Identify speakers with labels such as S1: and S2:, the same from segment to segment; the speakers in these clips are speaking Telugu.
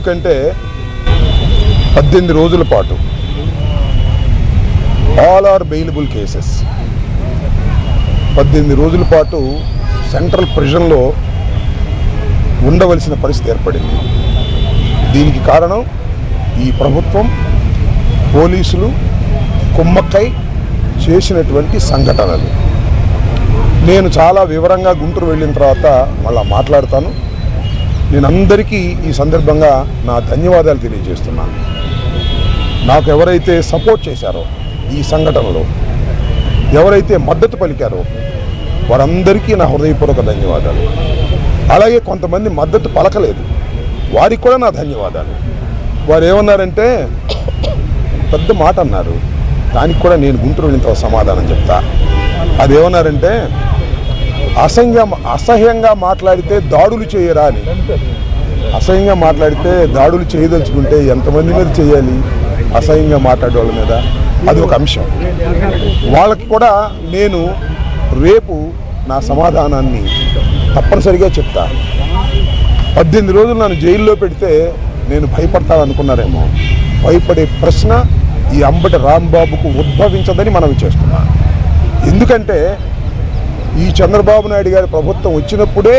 S1: ఎందుకంటే 18 రోజుల పాటు ఆల్ ఆర్ బెయిలబుల్ కేసెస్ 18 రోజుల పాటు సెంట్రల్ ప్రిజన్లో ఉండవలసిన పరిస్థితి ఏర్పడింది. దీనికి కారణం ఈ ప్రభుత్వం, పోలీసులు కుమ్మక్కై చేసినటువంటి సంఘటనలు. నేను చాలా వివరంగా గుంటూరు వెళ్ళిన తర్వాత మళ్ళా మాట్లాడతాను. నేను అందరికీ ఈ సందర్భంగా నా ధన్యవాదాలు తెలియజేస్తున్నాను. నాకు ఎవరైతే సపోర్ట్ చేశారో ఈ సంఘటనలో, ఎవరైతే మద్దతు పలికారో వారందరికీ నా హృదయపూర్వక ధన్యవాదాలు. అలాగే కొంతమంది మద్దతు పలకలేదు, వారికి కూడా నా ధన్యవాదాలు. వారు ఏమన్నారంటే పెద్ద మాట అన్నారు, దానికి కూడా నేను గుంటూరు వెళ్ళిన తర్వాత సమాధానం చెప్తా. అదేమన్నారంటే అసహ్యంగా మాట్లాడితే దాడులు చేయరా అని. అసహ్యంగా మాట్లాడితే దాడులు చేయదలుచుకుంటే ఎంతమంది మీద చేయాలి? అసహ్యంగా మాట్లాడే వాళ్ళ మీద. అది ఒక అంశం. వాళ్ళకి కూడా నేను రేపు నా సమాధానాన్ని తప్పనిసరిగా చెప్తా. 18 రోజులు నన్ను జైల్లో పెడితే నేను భయపడతాననుకున్నారేమో. భయపడే ప్రశ్న ఈ అంబటి రాంబాబుకు ఉద్భవించదని మనవి చేస్తున్నా. ఎందుకంటే ఈ చంద్రబాబు నాయుడు గారి ప్రభుత్వం వచ్చినప్పుడే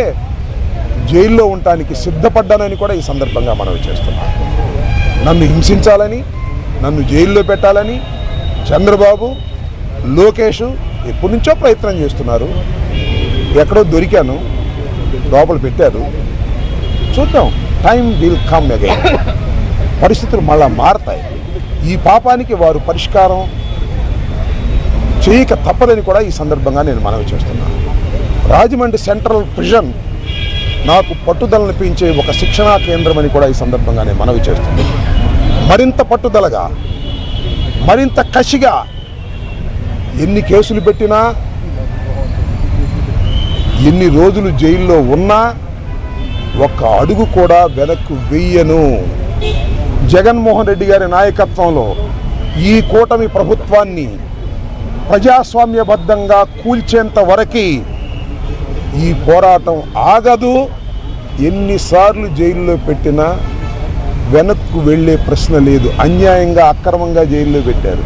S1: జైల్లో ఉండటానికి సిద్ధపడ్డానని కూడా ఈ సందర్భంగా మనవి చేస్తున్నా. నన్ను హింసించాలని, నన్ను జైల్లో పెట్టాలని చంద్రబాబు, లోకేష్ ఎప్పటి నుంచో ప్రయత్నం చేస్తున్నారు. ఎక్కడో దొరికాను, లోపల పెట్టారు. చూద్దాం, టైం విల్ కమ్ అగైన్. పరిస్థితులు మళ్ళా మారతాయి. ఈ పాపానికి వారు పరిష్కారం చేయక తప్పదని కూడా ఈ సందర్భంగా నేను మనవి చేస్తున్నాను. రాజమండ్రి సెంట్రల్ ప్రిజన్ నాకు పట్టుదలను పెంచే ఒక శిక్షణా కేంద్రం అని కూడా ఈ సందర్భంగా నేను మనవి చేస్తున్నాను. మరింత పట్టుదలగా, మరింత కసిగా ఎన్ని కేసులు పెట్టినా, ఎన్ని రోజులు జైల్లో ఉన్నా ఒక్క అడుగు కూడా వెనక్కు వెయ్యను. జగన్మోహన్ రెడ్డి గారి నాయకత్వంలో ఈ కూటమి ప్రభుత్వాన్ని ప్రజాస్వామ్యబద్ధంగా కూల్చేంత వరకు ఈ పోరాటం ఆగదు. ఎన్నిసార్లు జైల్లో పెట్టినా వెనక్కు వెళ్ళే ప్రశ్న లేదు. అన్యాయంగా, అక్రమంగా జైల్లో పెట్టారు.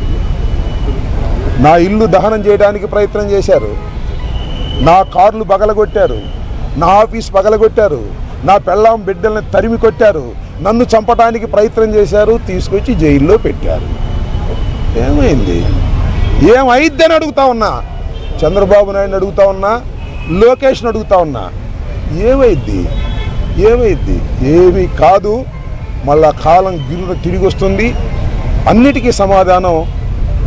S1: నా ఇల్లు దహనం చేయడానికి ప్రయత్నం చేశారు, నా కార్లు పగలగొట్టారు, నా ఆఫీస్ పగలగొట్టారు, నా పెళ్ళాం బిడ్డల్ని తరిమి కొట్టారు, నన్ను చంపడానికి ప్రయత్నం చేశారు, తీసుకొచ్చి జైల్లో పెట్టారు. ఏమైంది? ఏమైద్దని అడుగుతా ఉన్నా. చంద్రబాబు నాయుడిని అడుగుతా ఉన్నా, లోకేష్ని అడుగుతా ఉన్నా. ఏమైద్ది? ఏమీ కాదు. మళ్ళా కాలం గిరున తిరిగి వస్తుంది. అన్నిటికీ సమాధానం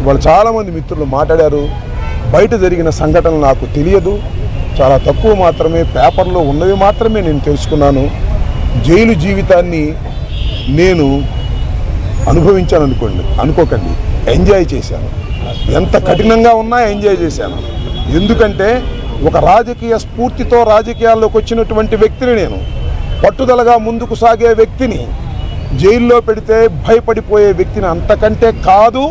S1: వాళ్ళు చాలామంది మిత్రులు మాట్లాడారు. బయట జరిగిన సంఘటనలు నాకు తెలియదు, చాలా తక్కువ మాత్రమే, పేపర్లో ఉన్నవి మాత్రమే నేను తెలుసుకున్నాను. జైలు జీవితాన్ని నేను అనుభవించాను అనుకోకండి, ఎంజాయ్ చేశాను. ఎంత కఠినంగా ఉన్నా ఎంజాయ్ చేశాను. ఎందుకంటే ఒక రాజకీయ స్ఫూర్తితో రాజకీయాల్లోకి వచ్చినటువంటి వ్యక్తిని నేను, పట్టుదలగా ముందుకు సాగే వ్యక్తిని జైల్లో పెడితే భయపడిపోయే వ్యక్తిని అంతకంటే కాదు,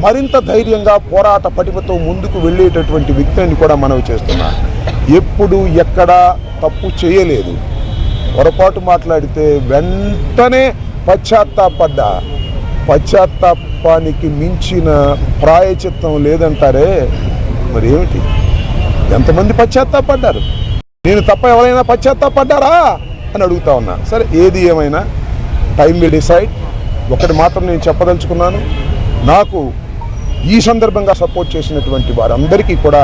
S1: మరింత ధైర్యంగా పోరాట పటిమతో ముందుకు వెళ్ళేటటువంటి వ్యక్తిని కూడా మనవి చేస్తున్నా. ఎప్పుడు ఎక్కడా తప్పు చేయలేదు. పొరపాటు మాట్లాడితే వెంటనే పశ్చాత్తాపడ్డా. పశ్చాత్తాపానికి మించిన ప్రాయచిత్తం లేదంటారే, మరి ఏమిటి? ఎంతమంది పశ్చాత్తాపడ్డారు? నేను తప్ప ఎవరైనా పశ్చాత్తాపడ్డారా అని అడుగుతా ఉన్నా. సరే, ఏది ఏమైనా టైం విల్ డిసైడ్. ఒకటి మాత్రం నేను చెప్పదలుచుకున్నాను, నాకు ఈ సందర్భంగా సపోర్ట్ చేసినటువంటి వారందరికీ కూడా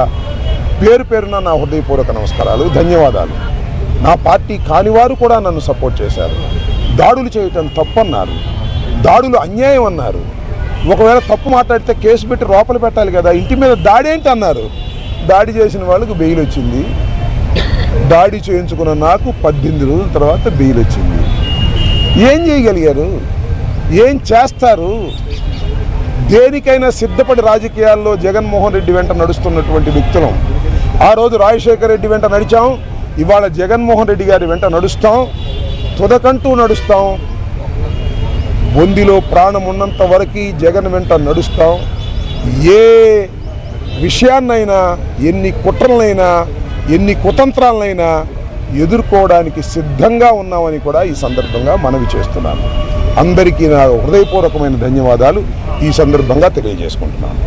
S1: పేరు పేరున నా హృదయపూర్వక నమస్కారాలు, ధన్యవాదాలు. నా పార్టీ కానివారు కూడా నన్ను సపోర్ట్ చేశారు. దాడులు చేయటం తప్పన్నారు, దాడులు అన్యాయం అన్నారు. ఒకవేళ తప్పు మాట్లాడితే కేసు పెట్టి లోపల పెట్టాలి కదా, ఇంటి మీద దాడి ఏంటి అన్నారు. దాడి చేసిన వాళ్ళకు బెయిల్ వచ్చింది. దాడి చేయించుకున్న నాకు 18 రోజుల తర్వాత బెయిల్ వచ్చింది. ఏం చేయగలిగారు? ఏం చేస్తారు? దేనికైనా సిద్ధపడి రాజకీయాల్లో జగన్మోహన్ రెడ్డి వెంట నడుస్తున్నటువంటి వ్యక్తులం. ఆ రోజు రాజశేఖర రెడ్డి వెంట నడిచాం, ఇవాళ జగన్మోహన్ రెడ్డి గారి వెంట నడుస్తాం, తుదకంటూ నడుస్తాం. బొందిలో ప్రాణం ఉన్నంత వరకు జగన్ వెంట నడుస్తాం. ఏ విషయాన్నైనా, ఎన్ని కుట్రలనైనా, ఎన్ని కుతంత్రాలనైనా ఎదుర్కోవడానికి సిద్ధంగా ఉన్నామని కూడా ఈ సందర్భంగా మనవి చేస్తున్నాను. అందరికీ నా హృదయపూర్వకమైన ధన్యవాదాలు ఈ సందర్భంగా తెలియజేసుకుంటున్నాను.